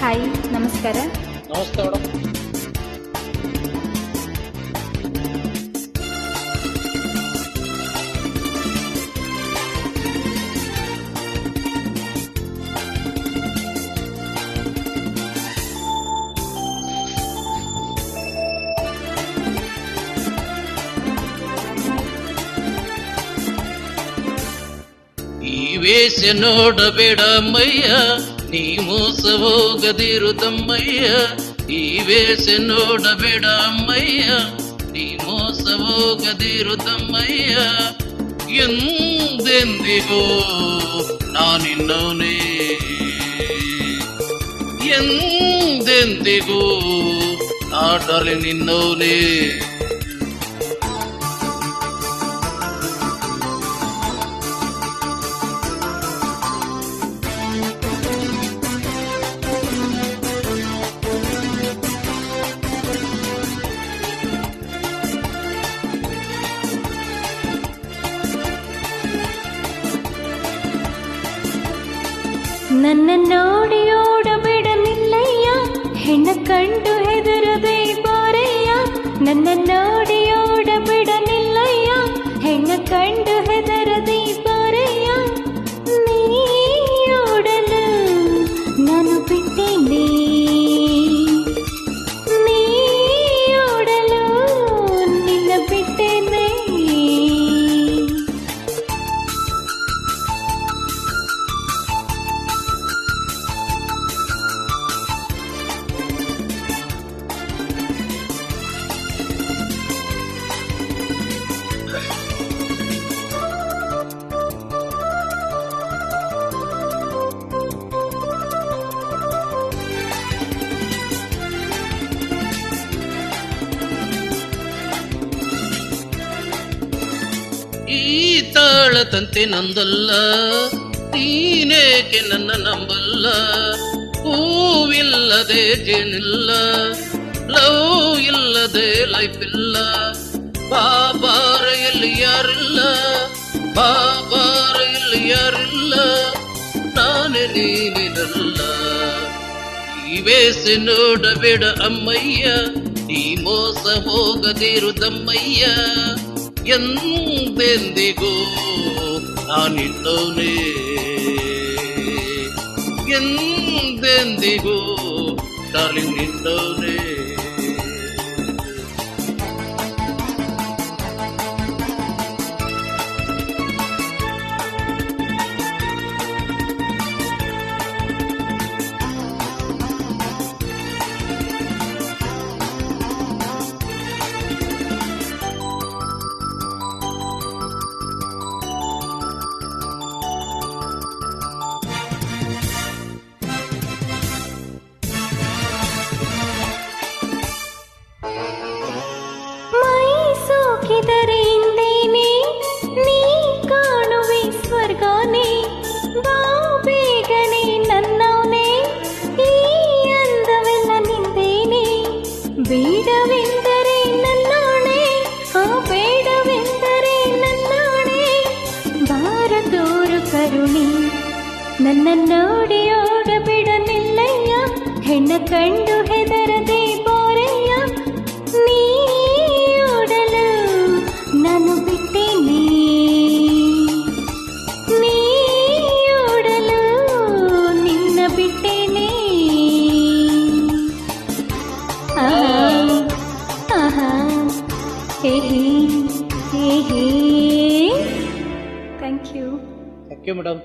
Hi, ನಮಸ್ಕಾರ. ನಮಸ್ತೆ madam. ಈ ವೇಷ ನೋಡಬೇಡ ಮಯ್ಯ, ನೀ ಮೋಸ ಹೋಗದಿರು ತಮ್ಮಯ್ಯ. ಈ ವೇಷ ನೋಡಬೇಡ ಮಯ್ಯ, ನೀ ಮೋಸ ಹೋಗದಿರು ತಮ್ಮಯ್ಯ. ಎಂದೆಂದಿಗೂ ನಾನಿನ್ನವನೇ, ಎಂದೆಂದಿಗೂ ಆಟಲಿ ನಿನ್ನವನೇ. ನನ್ನ ನೋಡಿ ಓಡಬಿಡಲಿಲ್ಲಯ್ಯ, ಹೆಣ್ಣ ಕಂಡು ಹೆದರದೆ ಬಾರಯ್ಯ. ನನ್ನ ನೋಡಿ ಓಡಬಿಡಲಿಲ್ಲಯ್ಯ, ಹೆಣ್ಣ ಕಂಡು ಹೆದರದೆ ಬಾರಯ್ಯ. ನೀ ಓಡಲು ನಾನು ಬಿಟ್ಟೇನೆ, ನೀ ಓಡಲು ನಿನ್ನ ಬಿಟ್ಟೇನೆ. ಈ ತಾಳದಂತೆ ನಂದಲ್ಲ, ನೀನೇಕೆ ನನ್ನ ನಂಬಲ್ಲ. ಹೂವಿಲ್ಲದೆ ಜೇನಿಲ್ಲ, ಲವ್ ಇಲ್ಲದೆ ಲೈಫ್ ಇಲ್ಲ. ಬಾಬಾರ ಎಲ್ಲಿ ಯಾರಿಲ್ಲ, ಬಾಬಾರ ಎಲ್ಲಿ ಯಾರಿಲ್ಲ, ನಾನೇ ನೀನಿರಲ್ಲ. ಈ ವೇಷ ನೋಡಬೇಡ ಅಮ್ಮಯ್ಯ, ಈ ಮೋಸ ಹೋಗದಿರು ತಮ್ಮಯ್ಯ. ಎಂದೆಂದಿಗೂ ನಾನಿನ್ನವನೇ, ಎಂದೆಂದಿಗೂ ಡಾರ್ಲಿಂಗ್ ನಿನ್ನವನೇ. ಸೋಕಿದರೆ ಹಿಂದೇನೆ ನೀ ಕಾಣುವೆ ಸ್ವರ್ಗನೇ. ಬಾ ಬೇಗನೆ ನನ್ನವನೇ, ಈ ಅಂದವೆಲ್ಲ ನಿಂದೇನೆ. ಬೇಡವೆಂದರೆ ನನ್ನಾಣೆ, ಬೇಡವೆಂದರೆ ನನ್ನಾಣೆ. ಬಾರ ತೋರು ಕರುಣಿ, ನನ್ನ ನೋಡಿ ಓಡಬಿಡಲಿಲ್ಲಯ್ಯ, ಹೆಣ್ಣ ಕಂಡು ಹೆದರದೆ ಬಾರಯ್ಯ. ನೀ ಓಡಲು ನಾನು ಬಿಟ್ಟೇನೆ, ನೀ ಓಡಲು ನಿನ್ನ ಬಿಟ್ಟೇನೆ. ಆಹಾ ಹೇ ಹೇ. Thank you. Thank you madam.